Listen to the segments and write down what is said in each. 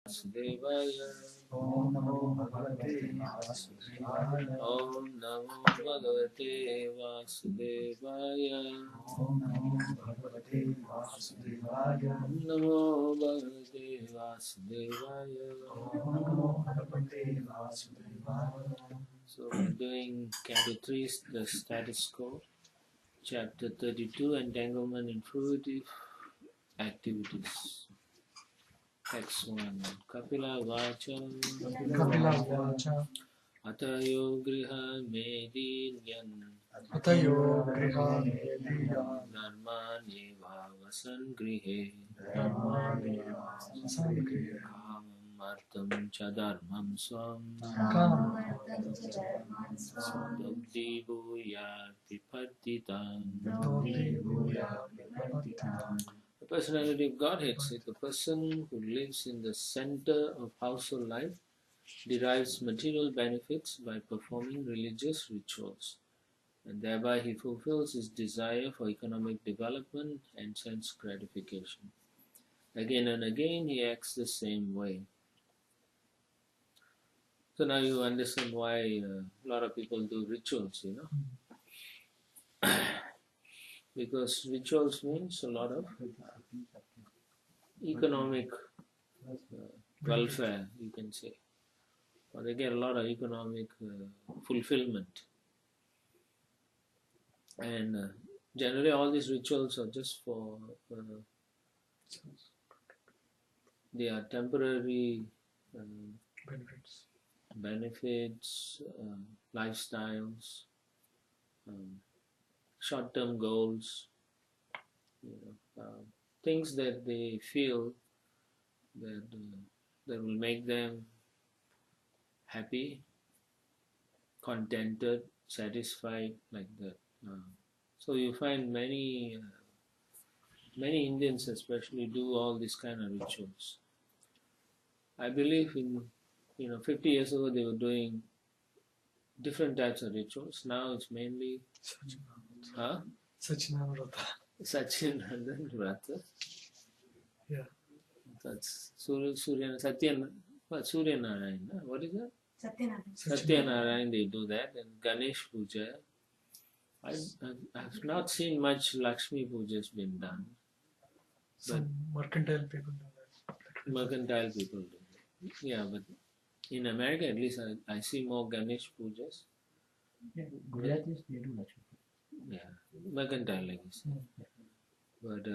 Vasudevaya. Om Namo Bhagavate Vasudevaya. Om Namo Bhagavate Vasudevaya. Om Namo Bhagavate Vasudevaya. Om Namo Bhagavate Vasudevaya. Om Namo Bhagavate Vasudevaya. So we're doing Canto 3, the status quo, Chapter 32, Entanglement in Fruitive Activities. Text 1. Kapila Vacha. Kapila Vacha. Atayo Griha Medinyan. Atayo Griha Medya. Dharmani Bhavasan Grihe. Dharmani Vasan Griha. Kamam Artam Cha Dharmam Swam. Dobdi Bhuya Vipatitan. The personality of Godhead says the person who lives in the center of household life derives material benefits by performing religious rituals, and thereby he fulfills his desire for economic development and sense gratification. Again and again he acts the same way. So now you understand why a lot of people do rituals, because rituals means a lot of economic welfare, you can say, or they get a lot of economic fulfillment. And generally all these rituals are just for, they are temporary benefits, lifestyles, short-term goals, things that they feel that will make them happy, contented, satisfied, like that. So you find many Indians especially do all these kind of rituals. I believe in 50 years ago they were doing different types of rituals. Now it's mainly Sachinandan Vrata. Yeah. That's Satyanarayana. What is that? Satyanarayana, they do that. And Ganesh Puja. I've not seen much Lakshmi Pujas been done. Some mercantile people do that. Mercantile people do that. Yeah, but in America at least I see more Ganesh Pujas. Yeah, Gujaratis, they do Lakshmi. Yeah, mercantile, like you say. But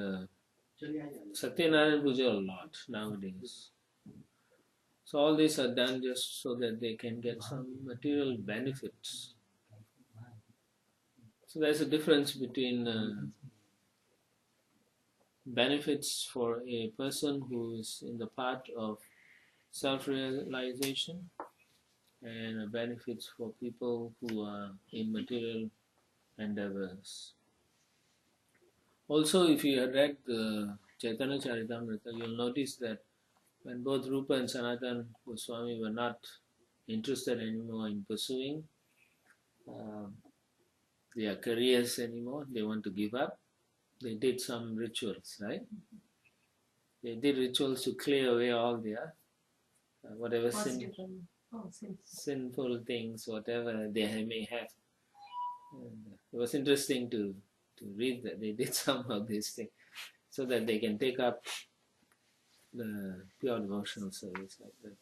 Satyanarayana Puja a lot nowadays. So all these are done just so that they can get some material benefits. So there's a difference between benefits for a person who is in the path of self-realization and benefits for people who are in material endeavors. Also, if you had read the Chaitanya Charitamrita, you'll notice that when both Rupa and Sanatana Goswami were not interested anymore in pursuing their careers anymore, they want to give up, they did some rituals, right? They did rituals to clear away all their whatever sinful things, whatever they may have. And it was interesting to read that they did some of these things so that they can take up the pure devotional service like that.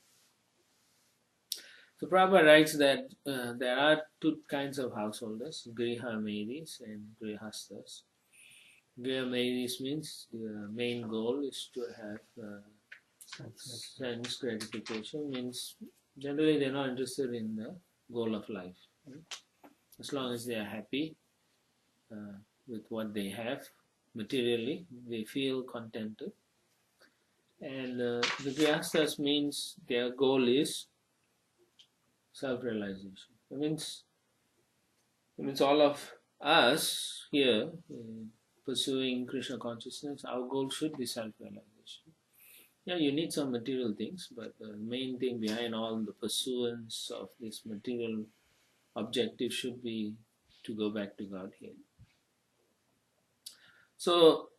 So Prabhupada writes that there are two kinds of householders, Griha Medis and Grihastas. Griha Medis means the main goal is to have sense gratification, means generally they're not interested in the goal of life. Right? As long as they are happy with what they have materially, they feel contented. And the Grihastas means their goal is self-realization. It means all of us here pursuing Krishna consciousness, our goal should be self-realization. Yeah, you need some material things, but the main thing behind all the pursuance of this material objective should be to go back to Godhead. So,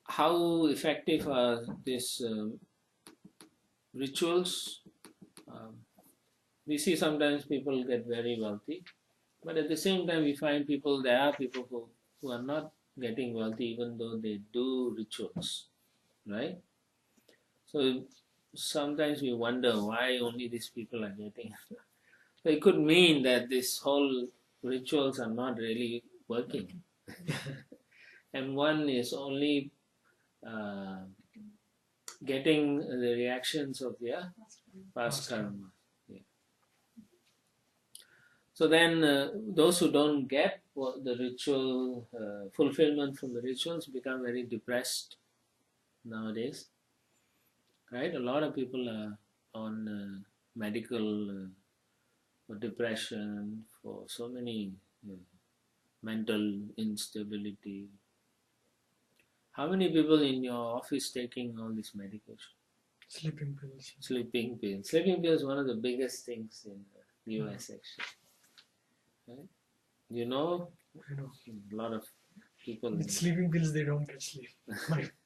how effective are these rituals. We see sometimes people get very wealthy, but at the same time we find there are people who are not getting wealthy even though they do rituals, right? So sometimes we wonder why only these people are getting. So it could mean that this whole rituals are not really working. And one is only uh, getting the reactions of their past karma. Yeah. So then those who don't get the ritual fulfillment from the rituals become very depressed nowadays, right? A lot of people are on medical for depression, for so many mental instability. How many people in your office taking all this medication? Sleeping pills. Sleeping pills. Sleeping pills is one of the biggest things in the US actually. Right? You know, I know. a lot of people. With sleeping pills, they don't get sleep.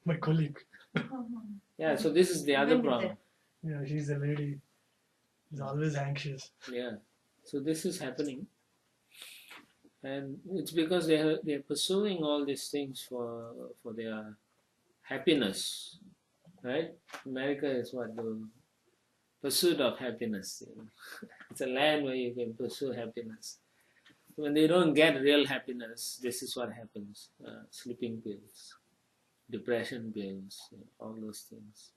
My colleague. Yeah, so this is the other problem. Yeah, she's a lady. She's always anxious. Yeah, so this is happening, and it's because they're pursuing all these things for their happiness, right? America is what the pursuit of happiness. You know? It's a land where you can pursue happiness. When they don't get real happiness, this is what happens: sleeping pills, depression pills, all those things.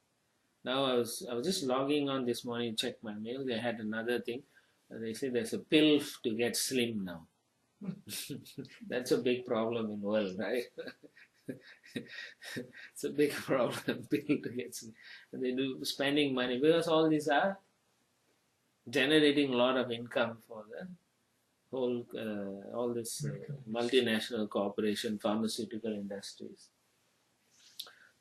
Now I was just logging on this morning, check my mail. They had another thing. They say there's a pill to get slim now. That's a big problem in the world, right? It's a big problem, pill to get slim. And they do spending money because all these are generating a lot of income for the whole all this multinational corporation, pharmaceutical industries.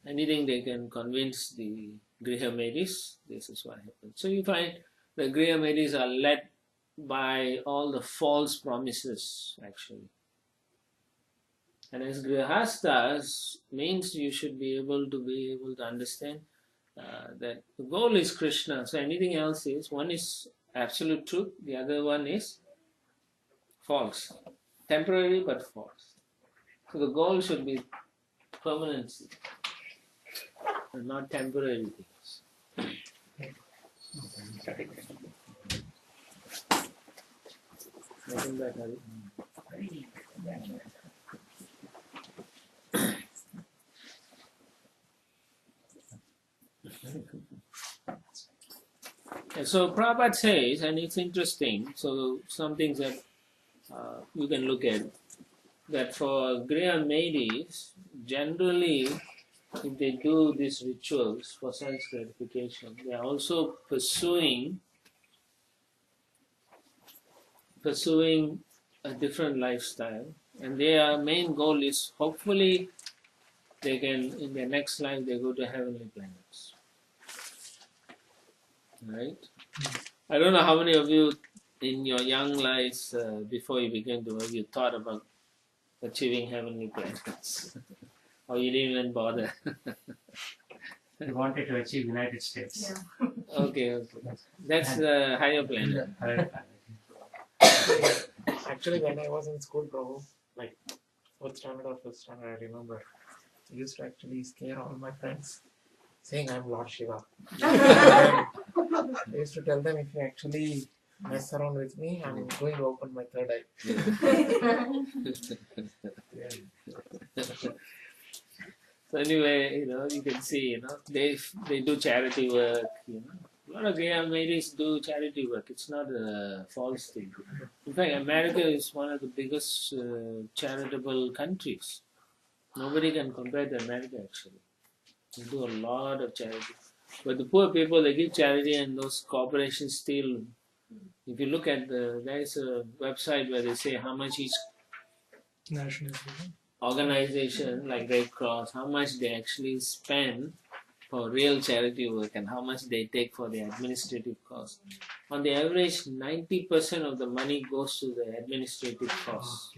Anything they can convince the Grihamedis, this is what happens. So you find the Grihamedis are led by all the false promises actually. And as Grihastas means you should be able to understand that the goal is Krishna. So anything else is, one is absolute truth, the other one is false. Temporary but false. So the goal should be permanency. And not temporary things. Welcome back, Hari. So Prabhupada says, and it's interesting, so some things that you can look at, that for Grihamedis, generally if they do these rituals for sense gratification, they are also pursuing a different lifestyle, and their main goal is hopefully they can, in their next life, they go to heavenly planets. Right? I don't know how many of you in your young lives, before you began to work, you thought about achieving heavenly planets. Or you didn't even bother. We wanted to achieve United States. Yeah. Okay. That's the higher planet. Actually, when I was in school, Prabhu, like 4th standard or 5th standard, I remember, I used to actually scare all my friends, saying I'm Lord Shiva. I used to tell them, if you actually mess around with me, I'm going to open my third eye. So anyway, you can see, they do charity work, A lot of Grihamedis do charity work. It's not a false thing. In fact, America is one of the biggest charitable countries. Nobody can compare to America actually. They do a lot of charity. But the poor people, they give charity and those corporations steal. If you look at there's a website where they say how much each organization like Red Cross, how much they actually spend for real charity work and how much they take for the administrative costs. On the average, 90% of the money goes to the administrative costs.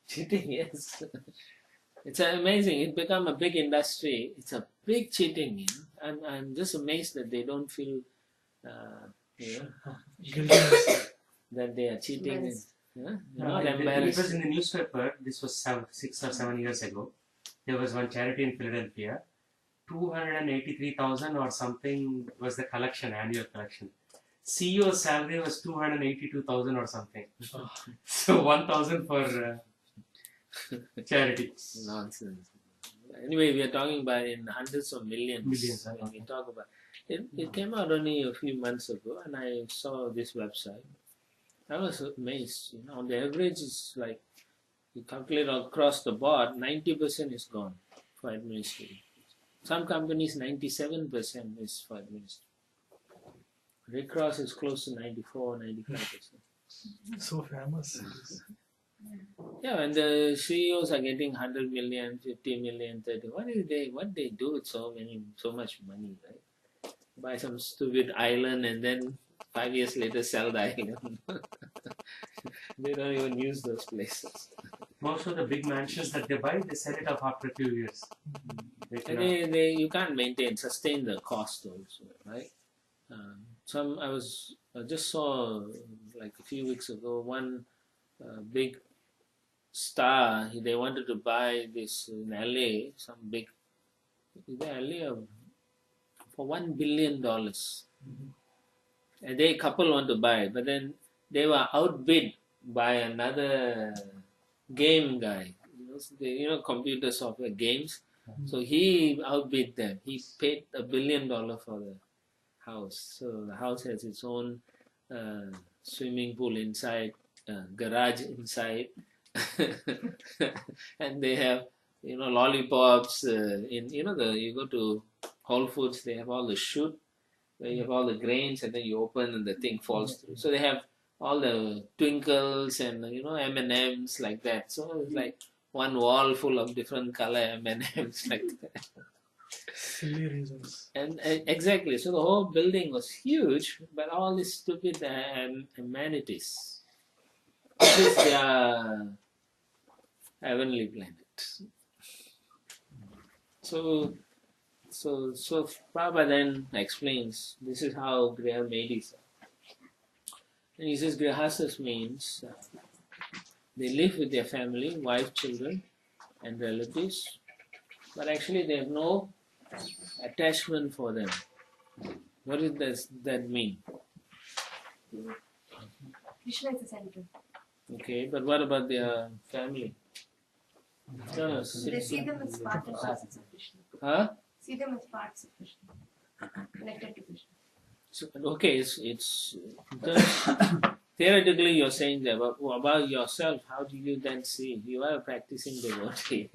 Cheating, yes. It's amazing. It become a big industry. It's a big cheating. I'm just amazed that they don't feel, you know, Guiltiness. that they are cheating. And, No, not it was embarrassed. in the newspaper. This was 6 or 7 years ago. There was one charity in Philadelphia. 283,000 or something was the collection, annual collection. CEO's salary was 282,000 or something. So 1,000 for charity. Nonsense. Anyway, we are talking about in hundreds of millions. Millions, When we talk about it came out only a few months ago, and I saw this website. I was amazed. On the average, it's like you calculate across the board, 90% is gone for administrative. Some companies, 97% is for administrative. Red Cross is close to 94, 95%. So famous. Yeah, and the CEOs are getting 100 million, 50 million, 30. What they do with so much money, right? Buy some stupid island and then 5 years later sell the island. They don't even use those places. Most of the big mansions that they buy, they sell it off after a few years. And you can't sustain the cost also, right? I just saw like a few weeks ago one big star. They wanted to buy this in LA, some big LA for $1 billion. And they couple want to buy it, but then they were outbid by another game guy. Computer software games. So he outbid them. He paid $1 billion for the house. So the house has its own swimming pool inside, garage inside, and they have lollipops. You go to Whole Foods, they have all the chute where you have all the grains, and then you open and the thing falls through. So they have all the twinkles and M&Ms like that. So it's like one wall full of different color M&Ms like that. Silly reasons. And exactly, so the whole building was huge, but all these stupid amenities. This is their heavenly planet. So Prabhupada then explains this is how Griha Medis are. And he says Grihastas means they live with their family, wife, children, and relatives, but actually they have no attachment for them. What does that mean? Krishna is the center. Okay, but what about their family? No, They see them as part and parcels of Krishna. Huh? See them as parts of Krishna, connected to Krishna. So, okay, it's theoretically you're saying that, but about yourself, how do you then see? You are a practicing devotee.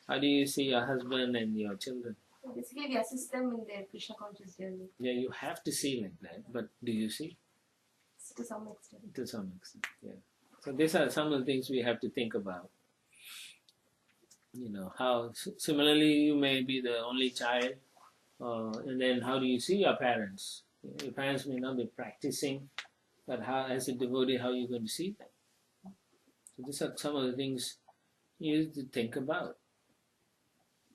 How do you see your husband and your children? Basically, we assist them in their Krishna conscious journey. Yeah, you have to see like that, but do you see? To some extent. To some extent, yeah. So these are some of the things we have to think about. How similarly you may be the only child, and then how do you see your parents? Your parents may not be practicing, but how, as a devotee, how are you going to see them? So these are some of the things you need to think about,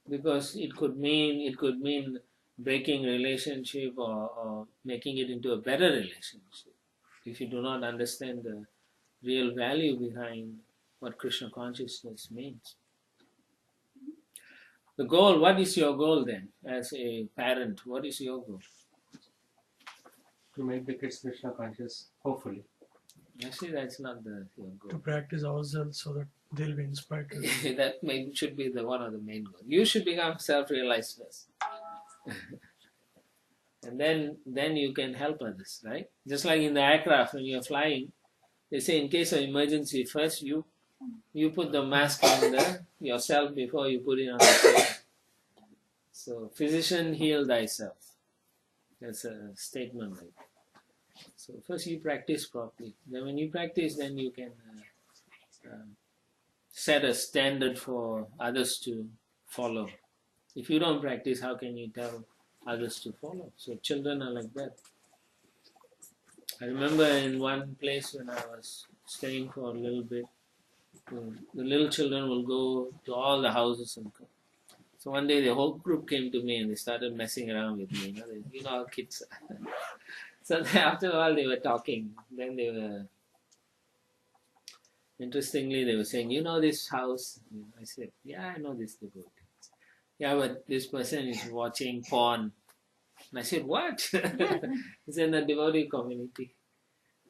because it could mean breaking relationship or making it into a better relationship if you do not understand the real value behind what Krishna consciousness means. The goal, what is your goal then as a parent? What is your goal? To make the kids Krishna conscious, hopefully. Actually, that's not your To goal. practice ourselves so that they'll be inspired to. That should be one of the main goals. You should become self-realized first. And then you can help others, right? Just like in the aircraft when you're flying, they say in case of emergency, first you put the mask on yourself before you put it on the patient. So, physician, heal thyself. That's a statement like that. So, first you practice properly. Then when you practice, then you can set a standard for others to follow. If you don't practice, how can you tell others to follow? So, children are like that. I remember in one place when I was staying for a little bit, the little children will go to all the houses and come. So one day the whole group came to me and they started messing around with me. You know how kids are. So after a while they were talking. Then they were, interestingly, they were saying, you know this house? I said, yeah, I know this devotee. Yeah, but this person is watching porn. And I said, what? It's in the devotee community.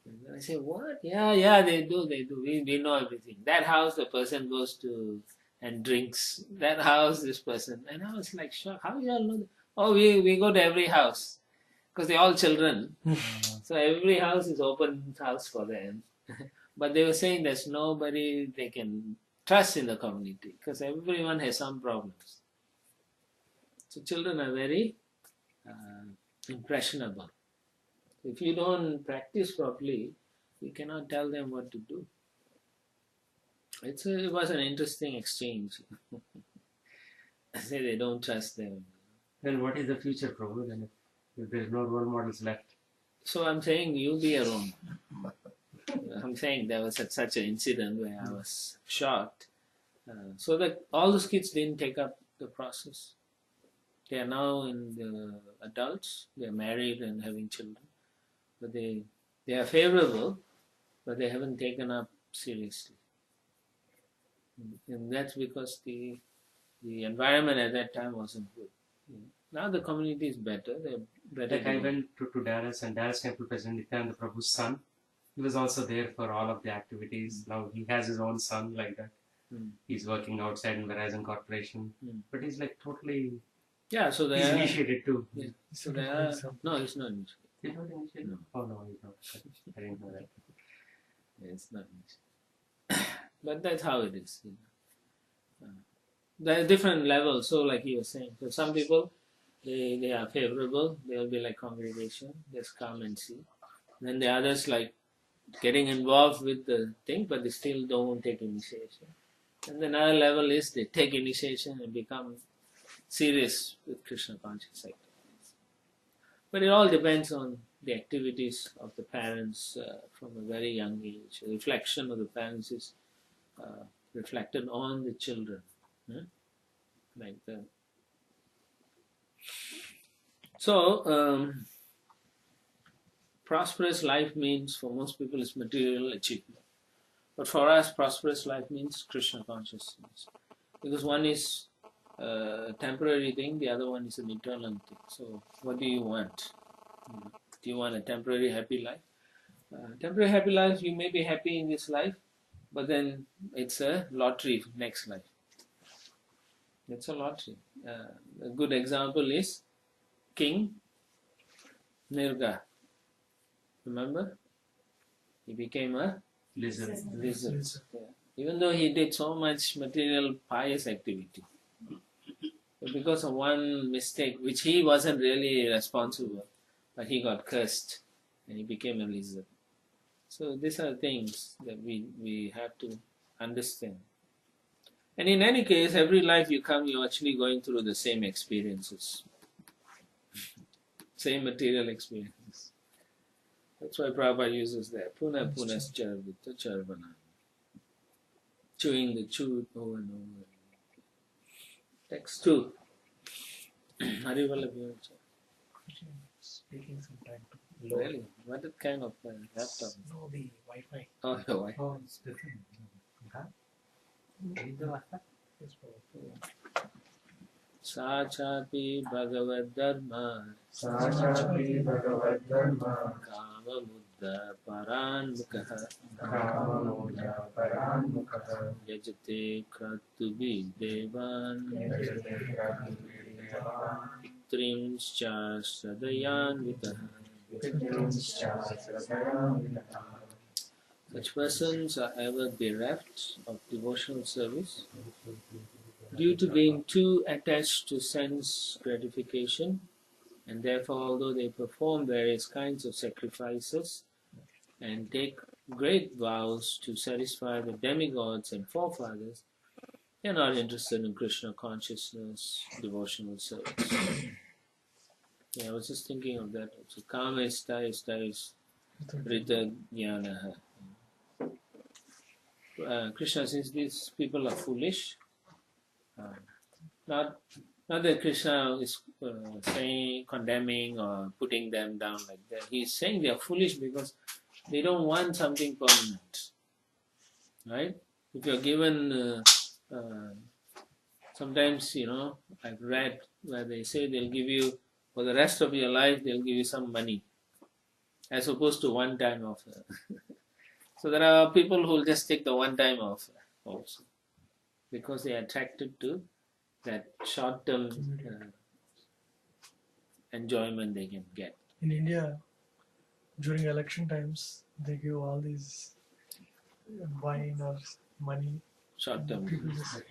And I said, what? Yeah, they do. We know everything. That house the person goes to and drinks. That house, this person. And I was like, sure, how you all know that? Oh, we go to every house. Because they're all children. So every house is open house for them. But they were saying there's nobody they can trust in the community. Because everyone has some problems. So children are very impressionable. If you don't practice properly, you cannot tell them what to do. It was an interesting exchange. I say they don't trust them. Then what is the future, Prabhu? Then if there is no role models left. So I'm saying you be alone. I'm saying there was such an incident where I was shocked. So that all those kids didn't take up the process. They are now in the adults. They are married and having children. But they are favorable, but they haven't taken up seriously. And that's because the environment at that time wasn't good. Now the community is better. They're better. Like I went to Dallas, and Dallas Temple President Nityananda Prabhu's son, he was also there for all of the activities. Now he has his own son like that. He's working outside in Verizon Corporation. But he's like totally... Yeah, so he's initiated too. Yeah. So they are... No, he's not initiated. He's not initiated? No. Oh no, he's not. I didn't know that. Yeah, it's not initiated. But that's how it is. There are different levels. So like you were saying, so some people, they are favorable. They'll be like congregation, just come and see. Then the others like getting involved with the thing, but they still don't take initiation. And then another level is they take initiation and become serious with Krishna conscious activities. But it all depends on the activities of the parents from a very young age. The reflection of the parents is reflected on the children. Like that. So, prosperous life means, for most people, is material achievement. But for us, prosperous life means Krishna consciousness. Because one is a temporary thing, the other one is an eternal thing. So, what do you want? Do you want a temporary happy life? Temporary happy life, you may be happy in this life, but then it's a lottery next life. It's a lottery. A good example is King Nirga. Remember? He became a Lizard. lizard. Yeah. Even though he did so much material pious activity. But because of one mistake, which he wasn't really responsible, but he got cursed and he became a lizard. So these are things that we have to understand. And in any case, every life you come, you're actually going through the same experiences. Same material experiences. That's why Prabhupada uses that. Puna punas charvita charvana. Chewing the chew over and over. Text 2. Harivala Vyavacha. Speaking sometime to lower. Really? What kind of laptop? No, the Wi-Fi. Oh, the Wi-Fi. Oh, it's different. Yes, Prabhu. Sachapi Bhagavad Dharma Sachapi Bhagavad Dharma Kama Muddha Paranmukaha Kamamuja Paranmukaha Yajate Kratubi Devan Yajate Kratubi Trimscha Sadayanvitaha. Such persons are ever bereft of devotional service due to being too attached to sense gratification, and therefore, although they perform various kinds of sacrifices and take great vows to satisfy the demigods and forefathers, they are not interested in Krishna consciousness, devotional service. Yeah, I was just thinking of that. So, Kama is Rita Jnanaha. Krishna, since these people are foolish, Not that Krishna is saying, condemning or putting them down like that. He's saying they are foolish because they don't want something permanent, right? If you're given, sometimes, I've read where they say they'll give you, for the rest of your life, they'll give you some money, as opposed to one-time offer. So there are people who will just take the one-time offer also, because they are attracted to that short-term enjoyment they can get. In India, during election times, they give all these wine or money. Short-term. People just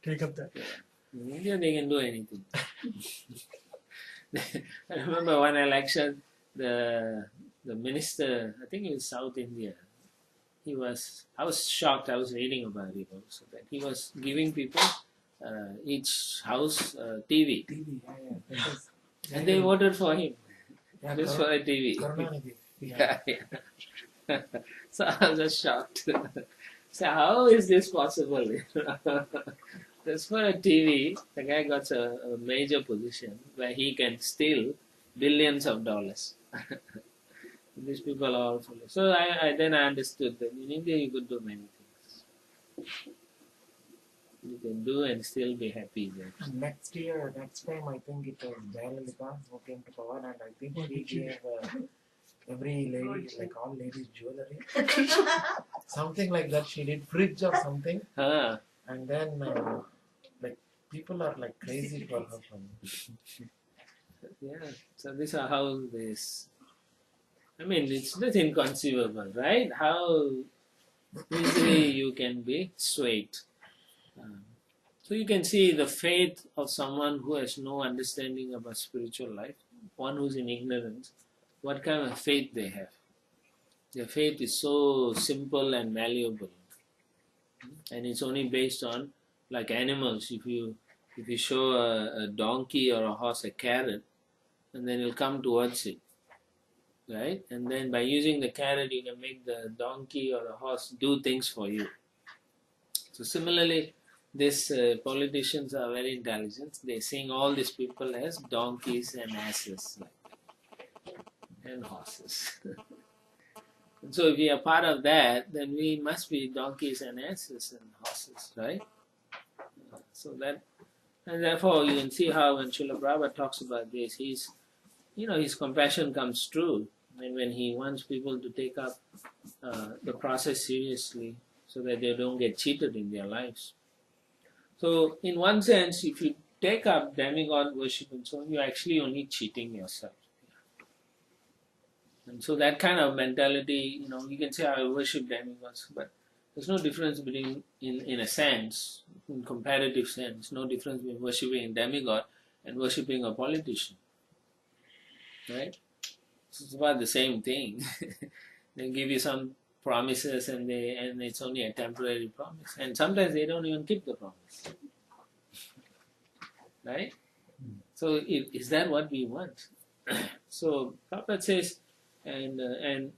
take up that. In India, they can do anything. I remember one election, the minister, I think in South India, I was shocked, I was reading about it also, that he was giving people each house TV. And they voted for him. Just for a TV. Yeah. So I was just shocked. So how is this possible? Just for a TV, the guy got a major position where he can steal billions of dollars. These people are all foolish. So I understood that in India you could do many things. You can do and still be happy there. Next time I think it was Jayalalitha who came to power, and I think she gave every lady, like all ladies, jewelry. Something like that. She did fridge or something. And then like people are like crazy for her. Yeah. So these are how this. I mean, it's just inconceivable, right? How easily you can be swayed. So you can see the faith of someone who has no understanding about spiritual life, one who's in ignorance, what kind of faith they have. Their faith is so simple and malleable. And it's only based on, like animals, if you show a donkey or a horse a carrot, and then it'll come towards it, right? And then by using the carrot, you can make the donkey or the horse do things for you. So similarly, these politicians are very intelligent. They seeing all these people as donkeys and asses, and horses. And so if we are part of that, then we must be donkeys and asses and horses, right? So that, and therefore you can see how when Srila Prabhupada talks about this, his compassion comes true. And when he wants people to take up the process seriously so that they don't get cheated in their lives. So in one sense, if you take up demigod worship and so on, you're actually only cheating yourself. And so that kind of mentality, you can say I worship demigods, but there's no difference between, in a sense, in comparative sense, no difference between worshipping a demigod and worshipping a politician. Right? It's about the same thing. They give you some promises and it's only a temporary promise. And sometimes they don't even keep the promise. Right? So is that what we want? So Prabhupada says, and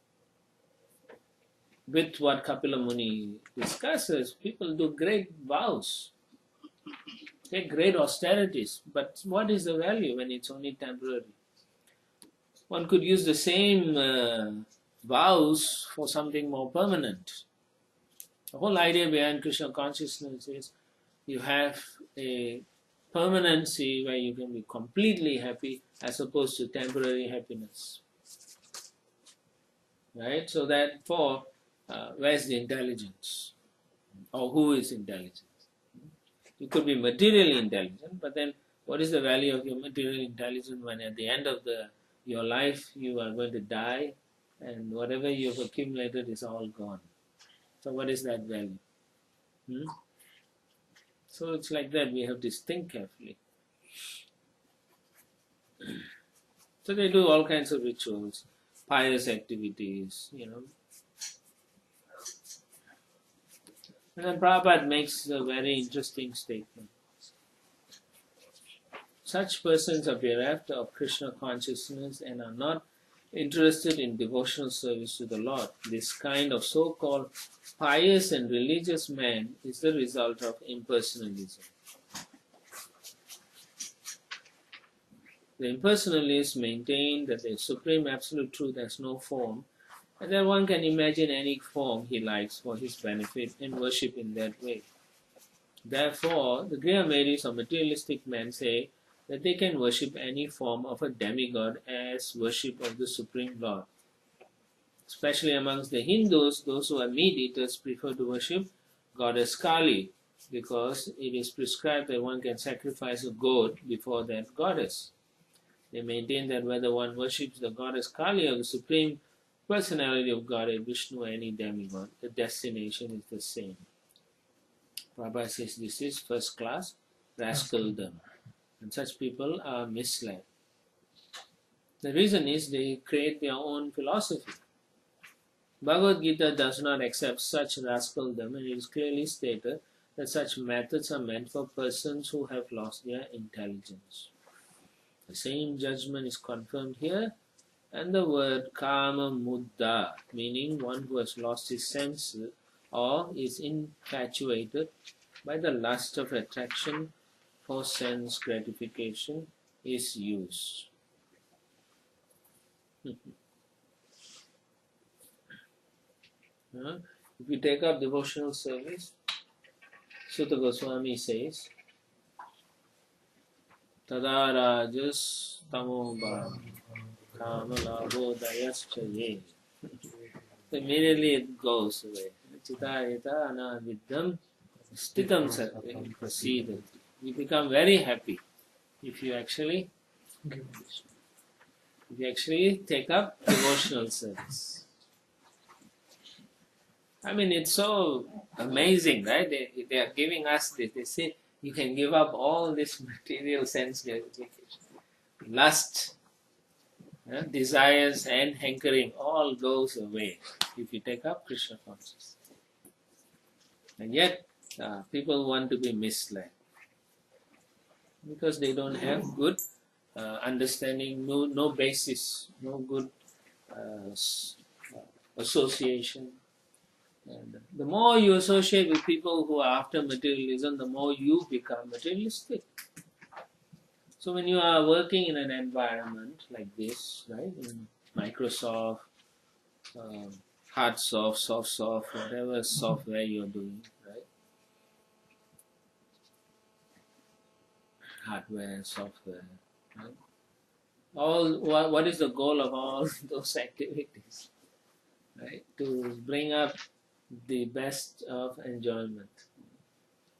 with what Kapila Muni discusses, people do great vows, take great austerities, but what is the value when it's only temporary? One could use the same vows for something more permanent. The whole idea behind Krishna consciousness is you have a permanency where you can be completely happy as opposed to temporary happiness. Right? So therefore, where's the intelligence? Or who is intelligent? You could be materially intelligent, but then what is the value of your material intelligence when at the end of your life you are going to die and whatever you have accumulated is all gone? So what is that value? So it's like that, we have to think carefully. So they do all kinds of rituals, pious activities, And then Prabhupada makes a very interesting statement. Such persons are bereft of Krishna consciousness and are not interested in devotional service to the Lord. This kind of so-called pious and religious man is the result of impersonalism. The impersonalists maintain that the Supreme Absolute Truth has no form, and that one can imagine any form he likes for his benefit and worship in that way. Therefore, the Griha or materialistic men say that they can worship any form of a demigod as worship of the Supreme Lord. Especially amongst the Hindus, those who are meat eaters prefer to worship goddess Kali, because it is prescribed that one can sacrifice a goat before that goddess. They maintain that whether one worships the goddess Kali or the Supreme Personality of Godhead, Vishnu or any demigod, the destination is the same. Prabhupada says this is first class rascaldom, and such people are misled. The reason is they create their own philosophy. Bhagavad Gita does not accept such rascaldom, and it is clearly stated that such methods are meant for persons who have lost their intelligence. The same judgment is confirmed here, and the word kama muddha, meaning one who has lost his senses or is infatuated by the lust of attraction for sense gratification, is used. If you take up devotional service, Sutta Goswami says, Tada rajas tamo bhav kama labodayascha ye. Immediately it goes away. Chitayata anaviddham stitam sattve prasidati. You become very happy if you actually take up devotional service. I mean, it's so amazing, right? They are giving us this. They say you can give up all this material sense gratification. Lust, desires and hankering all goes away if you take up Krishna consciousness. And yet, people want to be misled because they don't have good understanding, no basis, no good association. And the more you associate with people who are after materialism, the more you become materialistic. So when you are working in an environment like this, right, in Microsoft, Hardsoft, Softsoft, whatever software you're doing, right, hardware, software, right? What is the goal of all those activities? Right, to bring up the best of enjoyment.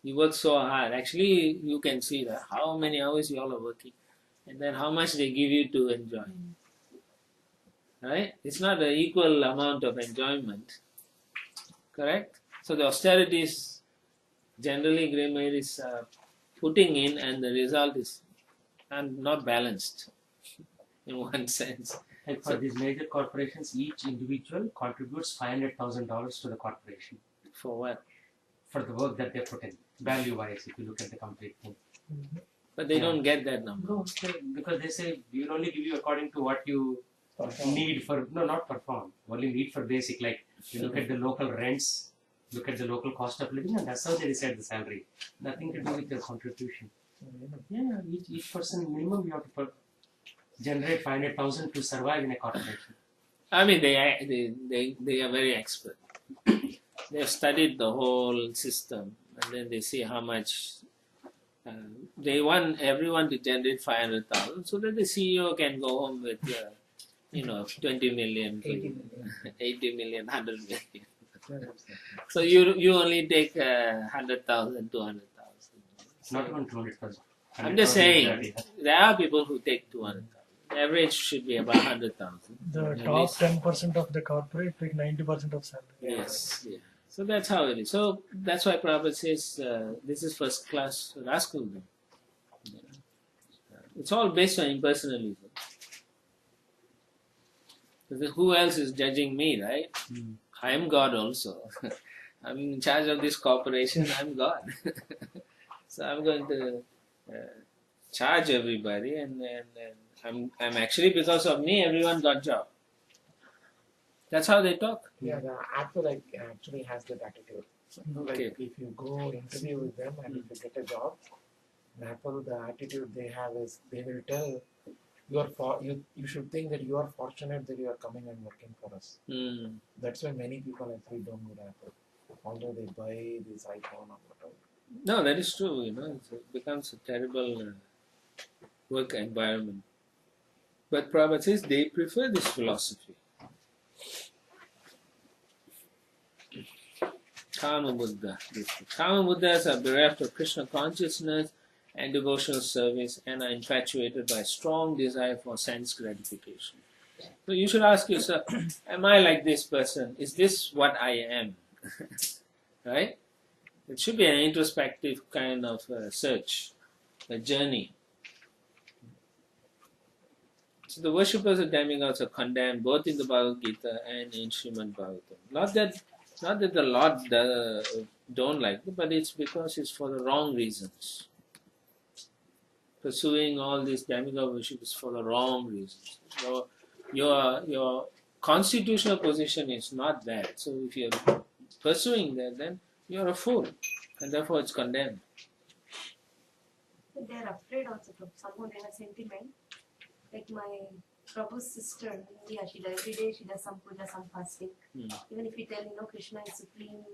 You work so hard. Actually, you can see that how many hours you all are working, and then how much they give you to enjoy. Right? It's not an equal amount of enjoyment. Correct? So the austerities generally Grima is putting in, and the result is not balanced in one sense. Like for these major corporations, each individual contributes $500,000 to the corporation. For what? For the work that they put in, value-wise, if you look at the complete thing. But they don't get that number. No, because they say we'll only give you according to what you need for, no, not perform, only need for basic. Like you look at the local rents, look at the local cost of living, and that's how they decide the salary. Nothing to do with your contribution. Yeah, each person minimum you have to generate 500,000 to survive in a corporation. I mean, they are very expert. They have studied the whole system, and then they see how much they want everyone to generate 500,000, so that the CEO can go home with 20 million, 80 million, 100 million. So you only take 100,000, 200,000. Not even 200,000. I'm just saying there are people who take 200,000. The average should be about 100,000. The top 10% of the corporate take 90% of salary. Yes, yeah. So that's how it is. So that's why Prabhupada says this is first class rascaldom. It's all based on impersonalism. Because who else is judging me, right? I am God also. I'm in charge of this corporation. I'm God. So I'm going to charge everybody, and I'm actually, because of me, everyone got job. That's how they talk. Yeah, the Apple actually has that attitude. Okay. Like if you go interview with them and if you get a job, in Apple the attitude they have is they will tell you should think that you are fortunate that you are coming and working for us. That's why many people actually don't do that. Although they buy this iPhone or whatever. No, that is true. It becomes a terrible work environment. But Prabhupada says they prefer this philosophy. Kama Buddha. Kama Buddhas are bereft of Krishna consciousness and devotional service and are infatuated by strong desire for sense gratification. So you should ask yourself, am I like this person? Is this what I am? Right? It should be an introspective kind of search, a journey. So the worshippers of demigods are condemned both in the Bhagavad Gita and in Srimad Bhagavatam. Not that the Lord don't like it, but it's because it's for the wrong reasons. Pursuing all these demigod worship is for the wrong reasons. So your constitutional position is not that. So if you're pursuing that, then you're a fool, and therefore it's condemned. But they are afraid also. Somehow they have sentiment. Like my Prabhu's sister in India, every day she does some puja, some fasting. Even if we tell, Krishna is supreme,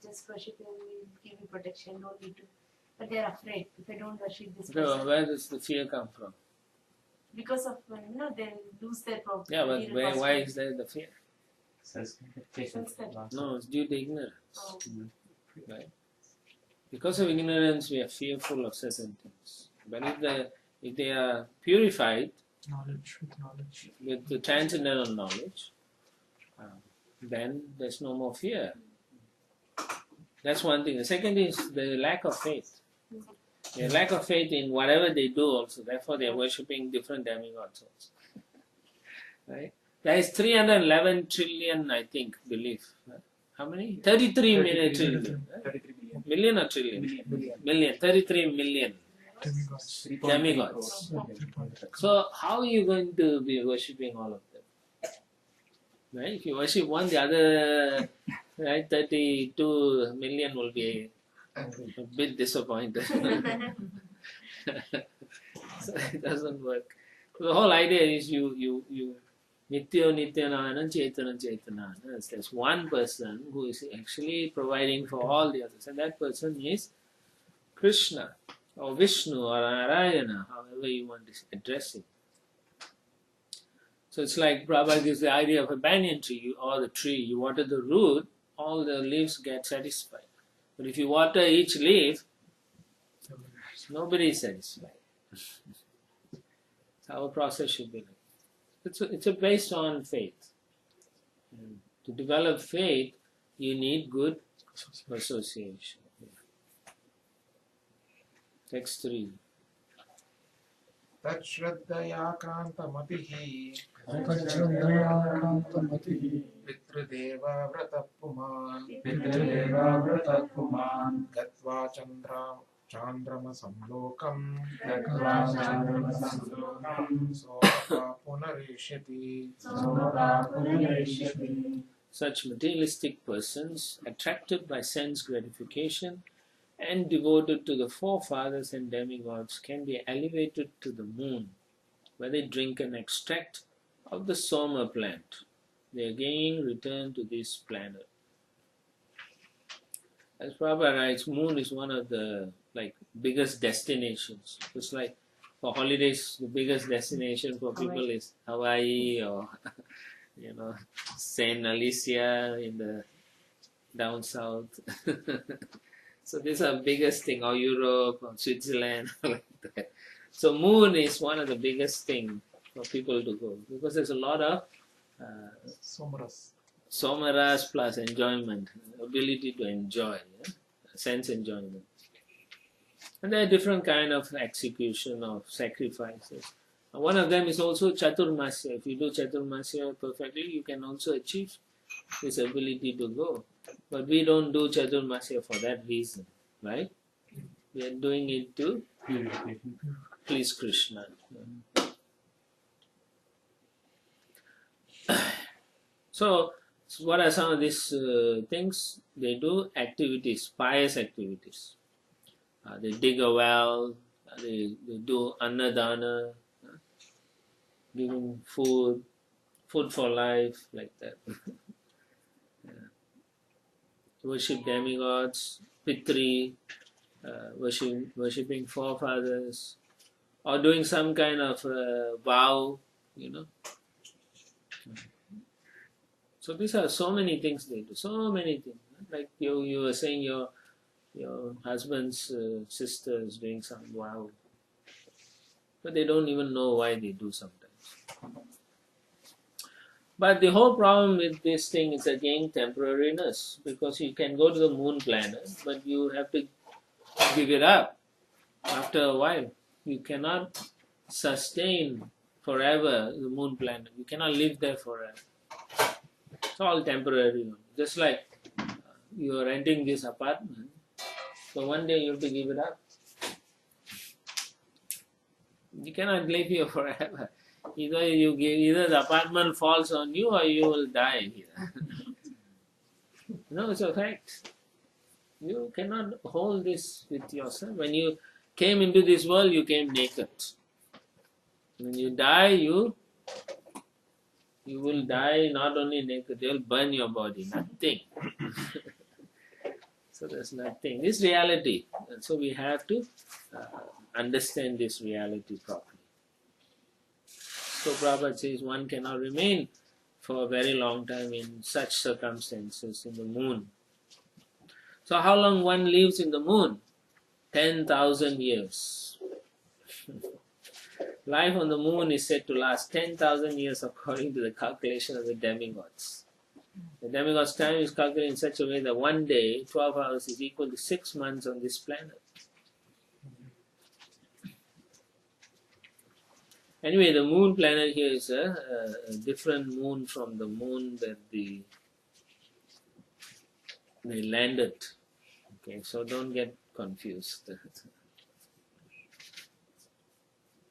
just worship him, will give you protection, don't need to. But they are afraid if they don't worship this person. So where does the fear come from? Because of, they lose their problem. Yeah, but why is there the fear? Sense No, it's due to ignorance. Oh. Right? Because of ignorance, we are fearful of certain things. But if they are purified with the transcendental knowledge, then there's no more fear. That's one thing. The second is the lack of faith. The lack of faith in whatever they do also. Therefore, they are worshipping different demigods also. Right? There is 311 trillion, I think, belief. How many? 33 million trillion. 33 Million or trillion? Million. 33 million demigods. So how are you going to be worshipping all of them? Right? If you worship one, the other 32 million will be a bit disappointed. So it doesn't work. The whole idea is you Nityo Nityanana Chaitana Chaitana. There's one person who is actually providing for all the others, and that person is Krishna or Vishnu or Narayana, however you want to address it. So it's like Prabhupada gives the idea of a banyan tree or the tree. You water the root, all the leaves get satisfied. But if you water each leaf, nobody is satisfied. Our process should be like. It's based on faith. To develop faith, you need good association. Text 3. Tashraddhaya krantamatihi Pitradeva vratapuman Gatva Chandrama Samlokam Soha Punarishyati. Such materialistic persons, attracted by sense gratification and devoted to the forefathers and demigods, can be elevated to the moon, where they drink an extract of the Soma plant. They again return to this planet. As Prabhupada writes, moon is one of the biggest destinations. It's like for holidays, the biggest destination for people is Hawaii or Saint Alicia in the down south. So these are biggest thing, or Europe or Switzerland like that. So moon is one of the biggest thing for people to go because there's a lot of somaras plus enjoyment, ability to enjoy, sense enjoyment. And there are different kind of execution of sacrifices. One of them is also Chaturmasya. If you do Chaturmasya perfectly, you can also achieve this ability to go. But we don't do Chaturmasya for that reason, right? We are doing it to please Krishna. So what are some of these things? They do activities, pious activities. They dig a well, they do annadana, giving food for life, like that. Yeah. Worship demigods, Pitri, worshipping forefathers, or doing some kind of vow, you know. So these are so many things they do, so many things. Like you were saying, your husband's sister is doing some vow, but they don't even know why they do sometimes. But the whole problem with this thing is again temporariness, because you can go to the moon planet, but you have to give it up after a while. You cannot sustain forever the moon planet. You cannot live there forever. It's all temporary. Just like you are renting this apartment, so one day you have to give it up. You cannot live here forever. Either the apartment falls on you or you will die here. No, it's a fact. You cannot hold this with yourself. When you came into this world, you came naked. When you die, you will die not only naked, they will burn your body, nothing. So there's nothing. This reality. And so we have to understand this reality properly. So Prabhupada says one cannot remain for a very long time in such circumstances in the moon. So how long one lives in the moon? 10,000 years. Life on the moon is said to last 10,000 years according to the calculation of the demigods. The demigods' time is calculated in such a way that one day, 12 hours, is equal to 6 months on this planet. Anyway, the moon planet here is a different moon from the moon that they landed. Okay, so don't get confused.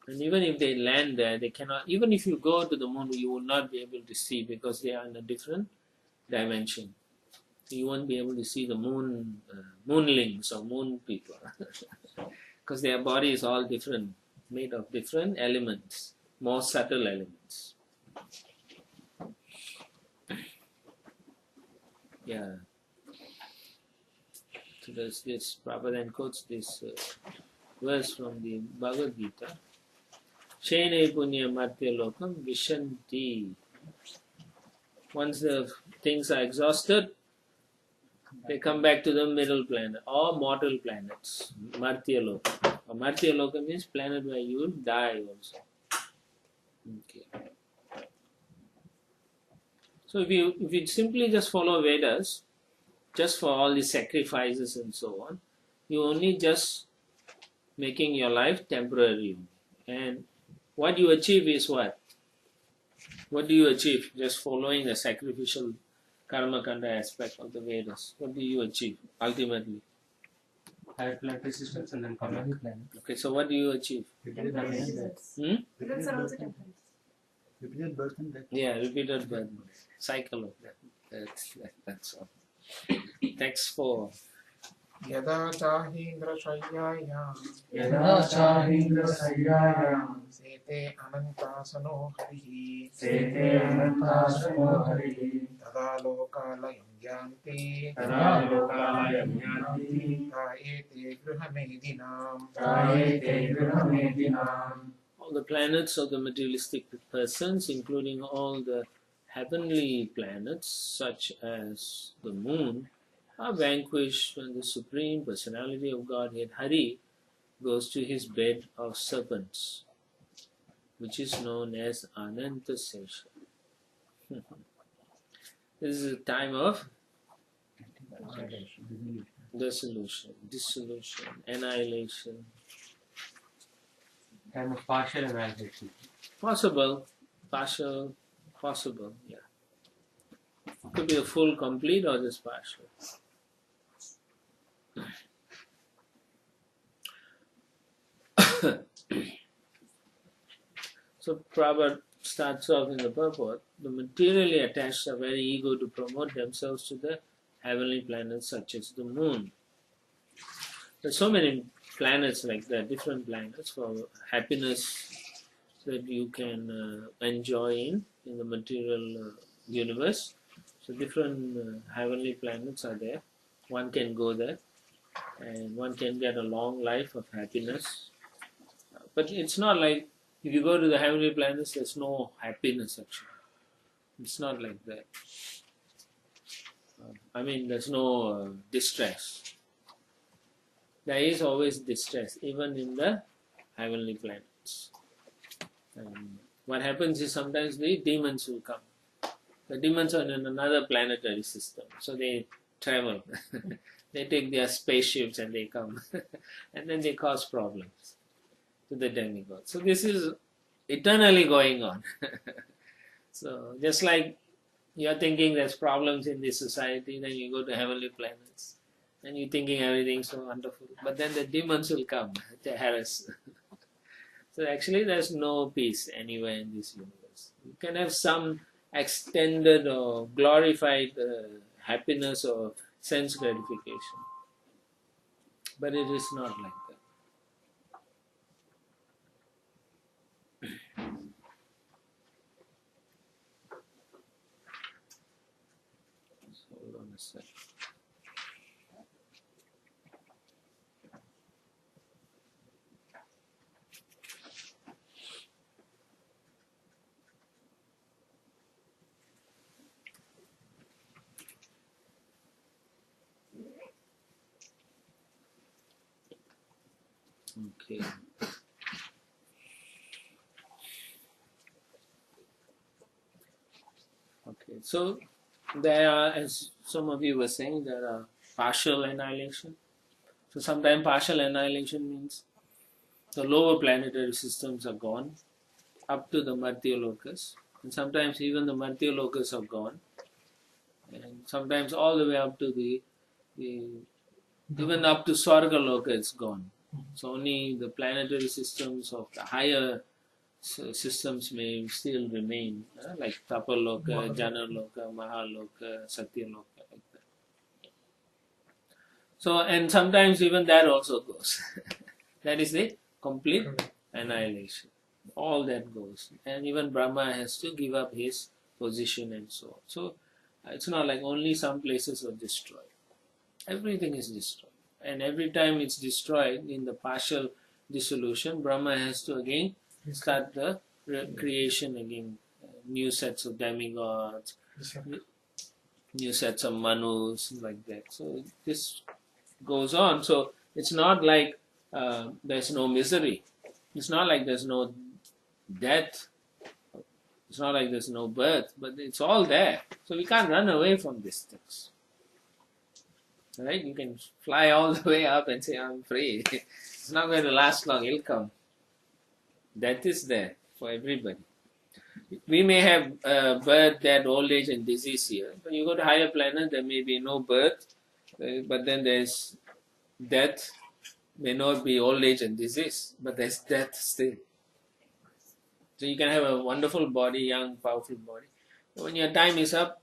And even if they land there, they cannot, even if you go to the moon, you will not be able to see because they are in a different dimension. You won't be able to see the moon, moonlings or moon people. Because their body is all different, made of different elements, more subtle elements. Yeah. So there's this, Prabhupada then quotes this verse from the Bhagavad Gita. Shene punya matya lokam vishanti. Once the things are exhausted, they come back to the middle planet or mortal planets, Martya Loka. Martya Loka means planet where you will die also. Okay. So if you simply just follow Vedas, just for all the sacrifices and so on, you only just making your life temporary. And what you achieve is what? What do you achieve? Just following the sacrificial karma kanda aspect of the Vedas. What do you achieve ultimately? Higher planet resistance and then come back. Okay, so what do you achieve? Temporary results. Hmm? Results are also temporary. Repeated birth and death. Yeah, repeated birth. Cycle of that. That's all. Text 4. Yada chahindra shayyaya Yada chahindra sayyaya sete anantasano harihi sete anantasano harihi tada lokalayam yanti tada lokalayam yanti kayete grihamedinam kayete grihamedinam. All the planets of the materialistic persons, including all the heavenly planets, such as the moon, are vanquished when the Supreme Personality of Godhead, Hari, goes to his bed of serpents, which is known as Ananta Sesha. This is a time of dissolution, annihilation. Time of partial annihilation. Possible, yeah. Could be a full, complete, or just partial. So Prabhupada starts off in the purport. The materially attached are very eager to promote themselves to the heavenly planets such as the moon. There's so many planets like that, different planets for happiness so that you can enjoy in the material universe. So different heavenly planets are there. One can go there, and one can get a long life of happiness. But it's not like if you go to the heavenly planets, there's no happiness actually. It's not like that. I mean, there's no distress. There is always distress, even in the heavenly planets. What happens is sometimes the demons will come. The demons are in another planetary system, so they travel. They take their spaceships and they come, and then they cause problems to the demigods. So this is eternally going on. So just like you're thinking there's problems in this society, then you go to heavenly planets, and you're thinking everything's so wonderful. But then the demons will come to harass. So actually there's no peace anywhere in this universe. You can have some extended or glorified happiness or sense gratification. But it is not like that. Hold on a sec. Okay. Okay. So there are, as some of you were saying, there are partial annihilation. So sometimes partial annihilation means the lower planetary systems are gone up to the Martyolokas, and sometimes even the Martyolokas are gone, and sometimes all the way up to the even up to Swargaloka it's gone. So only the planetary systems of the higher systems may still remain, like Tapaloka, Janaloka, Mahaloka, Satyaloka, like that. So, and sometimes even that also goes. That is the complete annihilation. All that goes. And even Brahma has to give up his position and so on. So, it's not like only some places are destroyed. Everything is destroyed. And every time it's destroyed in the partial dissolution, Brahma has to again start the creation again. New sets of demigods, new sets of manus, like that. So this goes on. So it's not like there's no misery. It's not like there's no death. It's not like there's no birth, but it's all there. So we can't run away from these things. Right? You can fly all the way up and say, I'm free. It's not going to last long. It'll come. Death is there for everybody. We may have birth, death, old age, and disease here. When you go to higher planet, there may be no birth, but then there's death. May not be old age and disease, but there's death still. So you can have a wonderful body, young, powerful body. But when your time is up,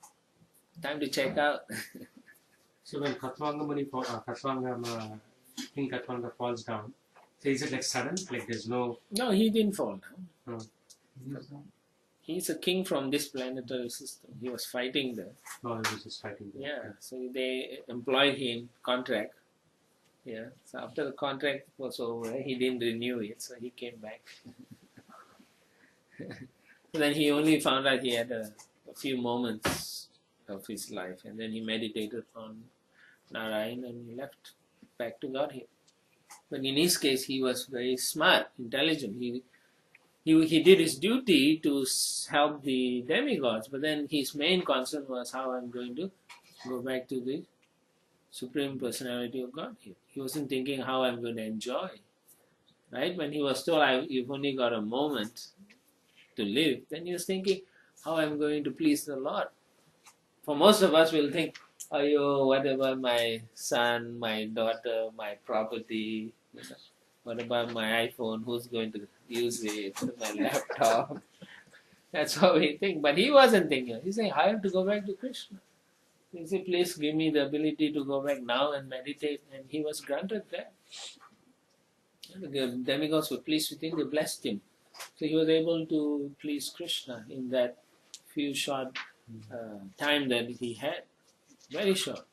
time to check out. So when King Katwanga falls down, so is it like sudden? Like there's no... No, he didn't fall down. Oh. He's a king from this planetary system. He was fighting there. No, he was just fighting there. Yeah, so they employed him, contract. Yeah, so after the contract was over, he didn't renew it, so he came back. So then he only found out he had a few moments of his life, and then he meditated on Narayan and he left back to Godhead. But in his case, he was very smart, intelligent. He did his duty to help the demigods, but then his main concern was how I'm going to go back to the Supreme Personality of Godhead. He wasn't thinking how I'm going to enjoy. Right? When he was told, you've only got a moment to live, then he was thinking how I'm going to please the Lord. For most of us, we'll think, oh, what about my son, my daughter, my property? What about my iPhone? Who's going to use it? My laptop? That's how we think. But he wasn't thinking. He's saying, I have to go back to Krishna. He said, please give me the ability to go back now and meditate. And he was granted that. The demigods were pleased with him. They blessed him. So he was able to please Krishna in that few short time that he had. Very short.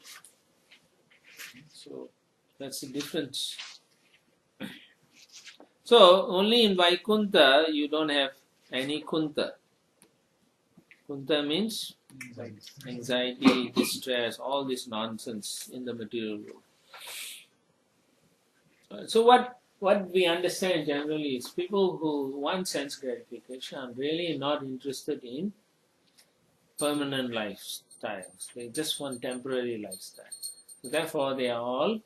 So that's the difference. So only in Vaikuntha you don't have any kunta. Kunta means anxiety, distress, all this nonsense in the material world. So what we understand generally is people who want sense gratification are really not interested in permanent lifestyles. They just want temporary lifestyle. So therefore they are all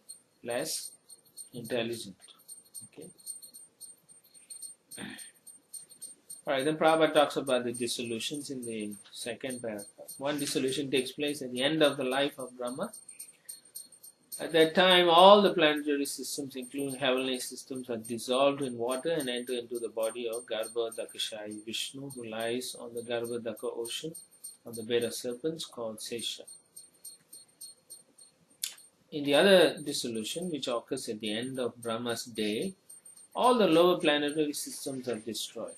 less intelligent. Okay. Alright, then Prabhupada talks about the dissolutions in the second paragraph. One dissolution takes place at the end of the life of Brahma. At that time, all the planetary systems, including heavenly systems, are dissolved in water and enter into the body of Garbhodakashayi Vishnu, who lies on the Garbhodaka ocean on the bed of serpents called Sesha. In the other dissolution, which occurs at the end of Brahma's day, all the lower planetary systems are destroyed.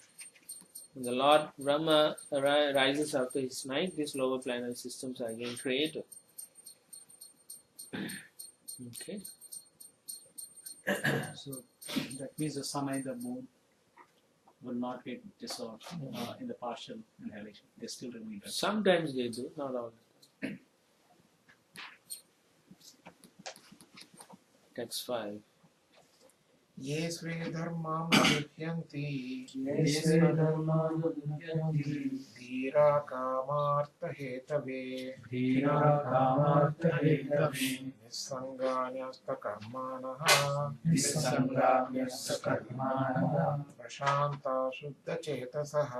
When the Lord Brahma rises after his night, these lower planetary systems are again created. Okay. So that means the sun and the moon will not get dissolved in the partial annihilation. They still remain. Sometimes they do, not all the time. Text 5. ये स्वे धर्मां विद्यन्ति धीरा कामार्थहेतवे निस्सङ्गान्यस्तकर्माणः प्रशान्ता शुद्धचेतसः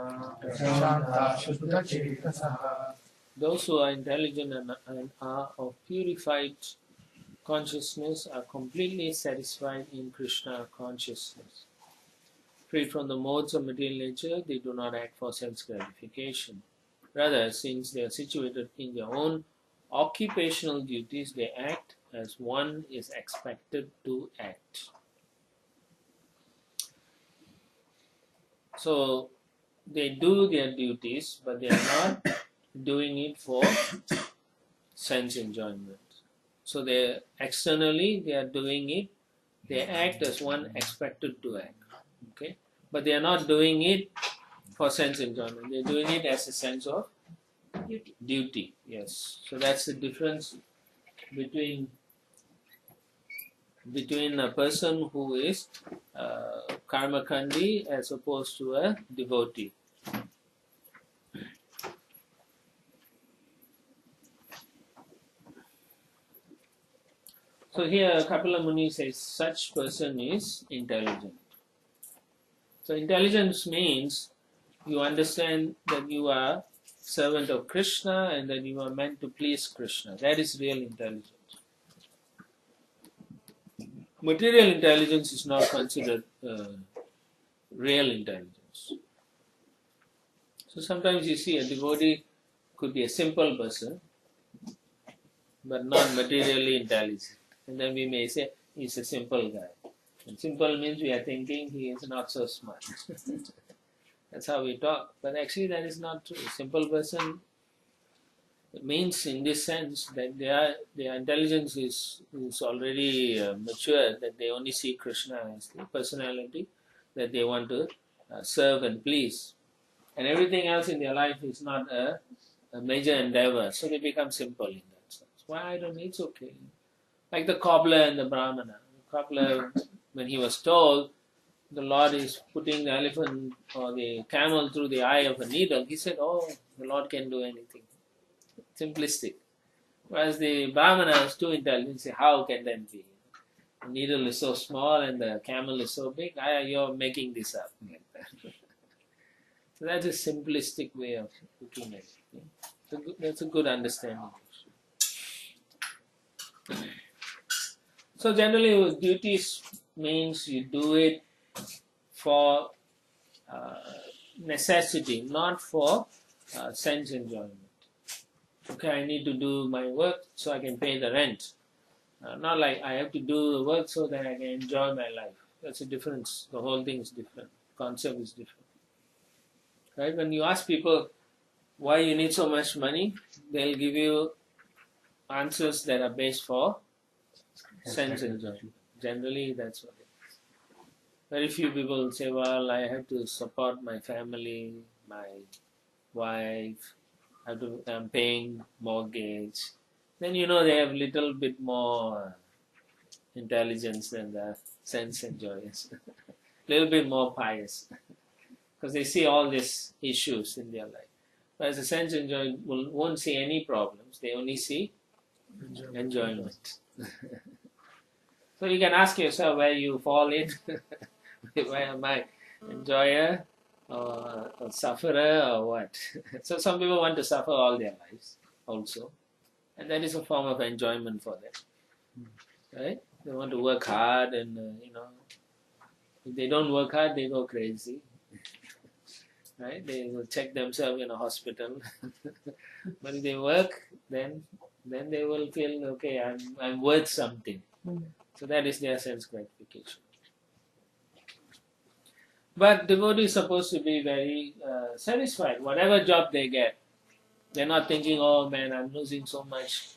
Those who are intelligent and are of purified consciousness are completely satisfied in Krishna consciousness. Free from the modes of material nature, they do not act for sense gratification. Rather, since they are situated in their own occupational duties, they act as one is expected to act. So, they do their duties, but they are not doing it for sense enjoyment. So they externally they are doing it, they act as one expected to act. Okay? But they are not doing it for sense enjoyment. They are doing it as a sense of duty. Yes. So that's the difference between a person who is karma kandi as opposed to a devotee. So here Kapila Muni says such person is intelligent. So intelligence means you understand that you are servant of Krishna and that you are meant to please Krishna. That is real intelligence. Material intelligence is not considered real intelligence. So sometimes you see a devotee could be a simple person but not materially intelligent. And then we may say, he's a simple guy. And simple means we are thinking he is not so smart. That's how we talk. But actually that is not true. A simple person means in this sense that their intelligence is already mature, that they only see Krishna as the personality that they want to serve and please. And everything else in their life is not a major endeavor. So they become simple in that sense. Why I don't know, it's okay. Like the cobbler and the brahmana. The cobbler, when he was told the Lord is putting the elephant or the camel through the eye of a needle, he said, oh, the Lord can do anything. Simplistic. Whereas the brahmana is too intelligent, say, how can that be? The needle is so small and the camel is so big, you're making this up. Like that. So that's a simplistic way of looking at it. That's a good understanding. So generally duties means you do it for necessity, not for sense enjoyment. Okay, I need to do my work so I can pay the rent. Not like I have to do the work so that I can enjoy my life. That's a difference. The whole thing is different. Concept is different. Right? When you ask people why you need so much money, they'll give you answers that are based for sense enjoyment. Generally, that's what it is. Very few people say, well, I have to support my family, my wife, I'm paying mortgage. Then you know they have little bit more intelligence than the sense enjoyers. Little bit more pious. Because they see all these issues in their life. Whereas the sense enjoyer won't see any problems. They only see enjoyment. So you can ask yourself where you fall in. Where am I? Enjoyer or a sufferer or what? So some people want to suffer all their lives also. And that is a form of enjoyment for them. Right? They want to work hard and, if they don't work hard, they go crazy. Right? They will check themselves in a hospital. But if they work, then they will feel, okay, I'm worth something. So that is their sense gratification. But devotee is supposed to be very satisfied. Whatever job they get, they're not thinking, oh man, I'm losing so much.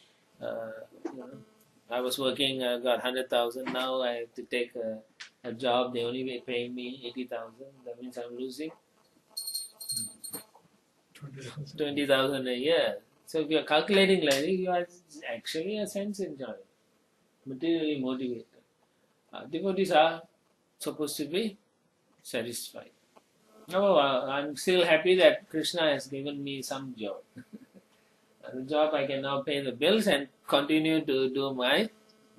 I was working, I got 100,000. Now I have to take a job. They only pay me 80,000. That means I'm losing 20,000 a year. So if you're calculating like this, you are actually a sense enjoyer, materially motivated. Devotees are supposed to be satisfied. Oh, I'm still happy that Krishna has given me some job. The job I can now pay the bills and continue to do my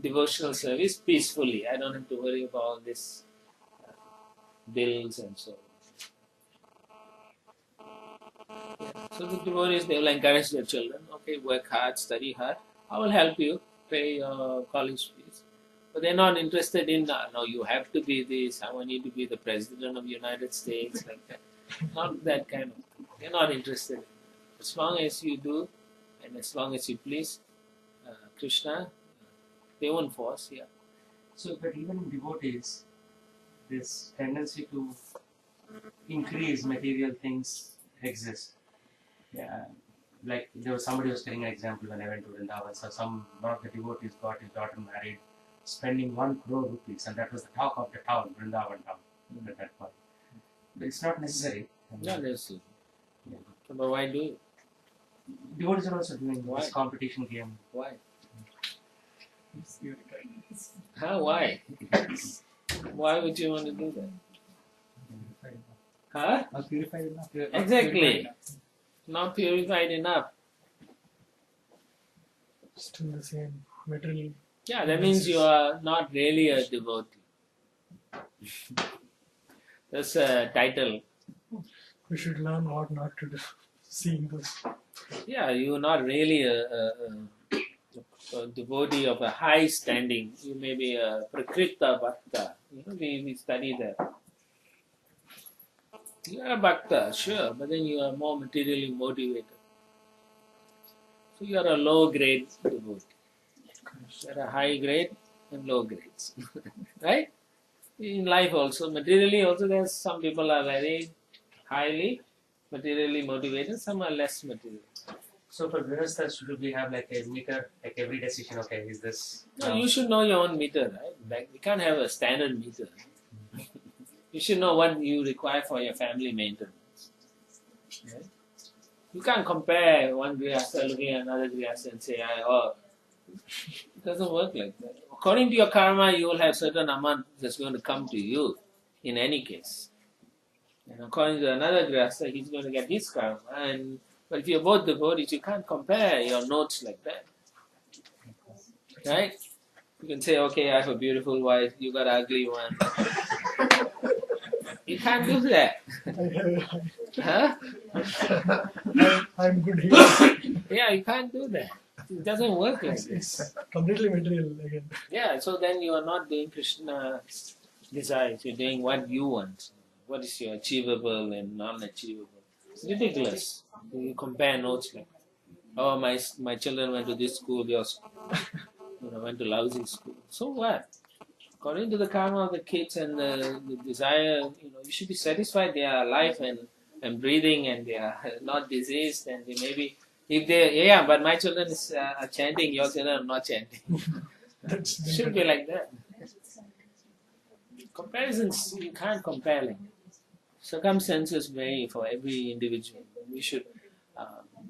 devotional service peacefully. I don't have to worry about all this bills and so on. So the devotees, they will encourage their children, okay, work hard, study hard. I will help you pay your college fees. But they're not interested in, no, you have to be this, I want you to be the President of the United States, like that. Not that kind of thing. They're not interested. As long as you do, and as long as you please Krishna, they won't force, yeah. So, but even in devotees, this tendency to increase material things exists. Yeah, like there was somebody who was telling an example when I went to Vrindavan. So one of the devotees got his daughter married, spending 1 crore rupees, and that was the talk of the town, Vrindavan town, at that point. But it's not necessary. Not necessary. Yeah. But why do it? Devotees are also doing this competition game. Why? Huh? Why? Why would you want to do that? Huh? Not purified enough. Exactly. Not purified enough. Still the same material. Yeah, that means you are not really a devotee. That's a title. We should learn what not to do. Seeing this. Yeah, you're not really a devotee of a high standing. You may be a prakrita bhakta. We study that. You are a bhakta, sure, but then you are more materially motivated. So you are a low grade devotee. There are high grade and low grades. Right? In life also, materially also, there's some people are very highly materially motivated, some are less material. So for Grihasthas, should we have like a meter, like every decision, okay, is this... No, you should know your own meter, right? Like, we can't have a standard meter. You should know what you require for your family maintenance. Right? You can't compare one Grihastha looking at another Grihastha and say, it doesn't work like that. According to your karma, you will have certain amount that's going to come to you in any case. And according to another Grihastha, he's going to get his karma. But if you're both devotees, you can't compare your notes like that. Right? You can say, okay, I have a beautiful wife, you got an ugly one. You can't do that. Huh? I'm good here. Yeah, you can't do that. It doesn't work like that. It's completely material again. Yeah, so then you are not doing Krishna's desires. You're doing what you want. What is your achievable and non-achievable? It's ridiculous. You compare notes like, oh, my children went to this school, yours went to lousy school. So what? According to the karma of the kids and the desire, you should be satisfied they are alive and and breathing and they are not diseased, and they maybe if they but my children are chanting, your children are not chanting. That's Should be like that. Comparisons, you can't compare. Like circumstances vary for every individual. We should.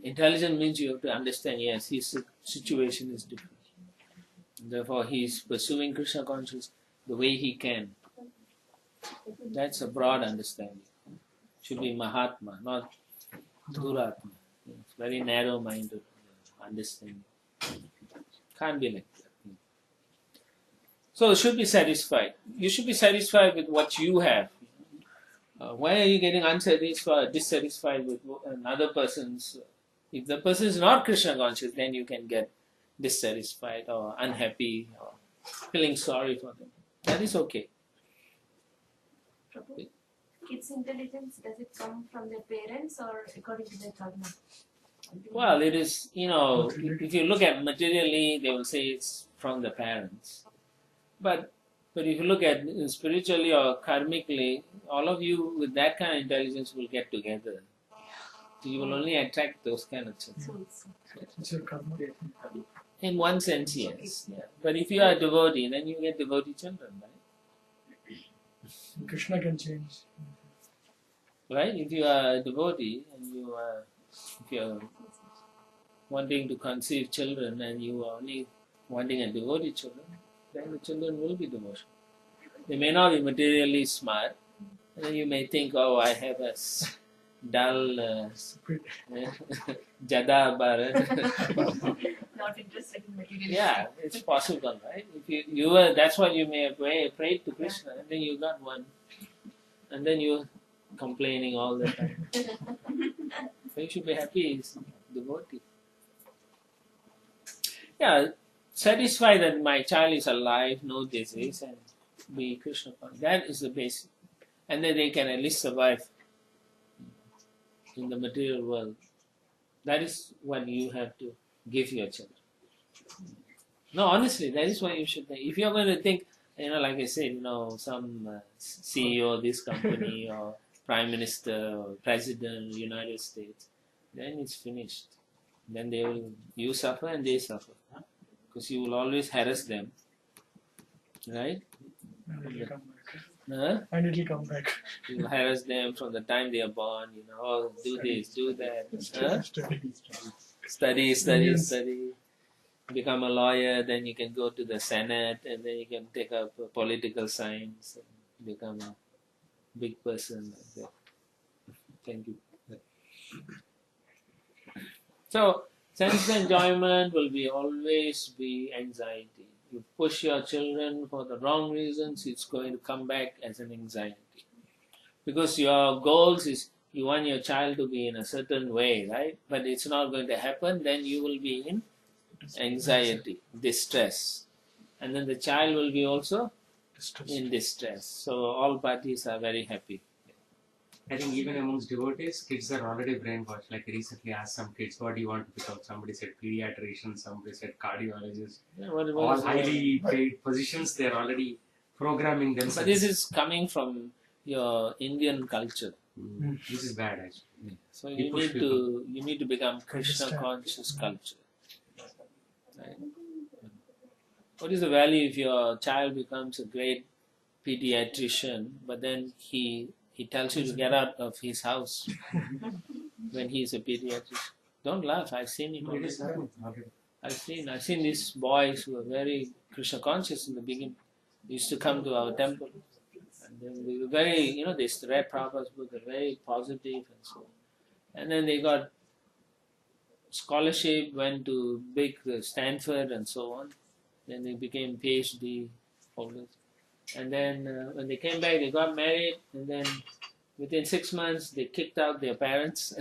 Intelligent means you have to understand. Yes, his situation is different. Therefore, he is pursuing Krishna consciousness the way he can. That's a broad understanding. Should be Mahatma, not Duratma. It's very narrow-minded understanding. Can't be like that. So should be satisfied. You should be satisfied with what you have. Why are you getting unsatisfied, dissatisfied with another person's? If the person is not Krishna conscious, then you can get dissatisfied or unhappy or feeling sorry for them. That is okay. Prabhu, kids' intelligence, does it come from their parents or according to their karma? Well, it is, if you look at materially, they will say it's from the parents. But if you look at spiritually or karmically, all of you with that kind of intelligence will get together. So you will only attract those kind of children. It's your karma. In one sense, yes. Yeah. But if you are a devotee, then you get devotee children, right? Krishna can change. Right? If you are a devotee and if you are wanting to conceive children and you are only wanting a devotee children, then the children will be devotional. They may not be materially smart, and then you may think, oh, I have a dull Jada Bharat. Not interested in material. Yeah, it's possible, right? If you were, that's what you may have prayed to Krishna, and then you got one, and then you're complaining all the time. So you should be happy, is devotee. Yeah, satisfied that my child is alive, no disease, and be Krishna conscious. That is the basic. And then they can at least survive in the material world. That is what you have to give your children. No, honestly, that is what you should think. If you're going to think, like I said, some CEO of this company or Prime Minister or President of the United States, then it's finished. Then you suffer and they suffer. Because you will always harass them. Right? And it will come back. Huh? And it will come back. You harass them from the time they are born, do this, do that. Huh? Study. Become a lawyer, then you can go to the Senate, and then you can take up political science and become a big person like that. Thank you. So, sense enjoyment will always be anxiety. You push your children for the wrong reasons, it's going to come back as an anxiety. Because your goals is you want your child to be in a certain way, right? But it's not going to happen, then you will be in anxiety, distress. And then the child will be also in distress. So all parties are very happy. I think even amongst devotees, kids are already brainwashed. Like I recently asked some kids, what do you want to become? Somebody said pediatrician, somebody said cardiologist. Yeah, all highly paid positions, they're already programming themselves. But this is coming from your Indian culture. This is bad actually. So you need to become Krishna conscious culture. Right? What is the value if your child becomes a great pediatrician, but then he tells you to get out of his house when he's a pediatrician? Don't laugh. I've seen it already. I've seen these boys who are very Krishna conscious in the beginning. They used to come to our temple. And they were very, they read Prabhupada's book, they're very positive and so on. And then they got scholarship, went to big Stanford and so on. Then they became PhD holders. And then when they came back, they got married. And then within 6 months, they kicked out their parents.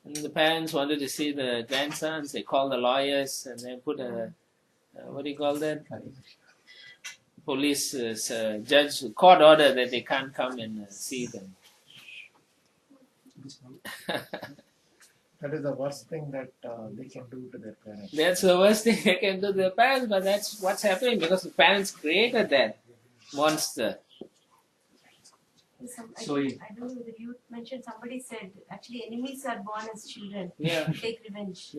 And the parents wanted to see the grandsons. They called the lawyers and they put a, what do you call that? Police judge, court order that they can't come and see them. That is the worst thing that they can do to their parents. That's the worst thing they can do to their parents, but that's what's happening because the parents created that monster. I So don't know whether you mentioned, somebody said actually enemies are born as children Yeah. to take revenge.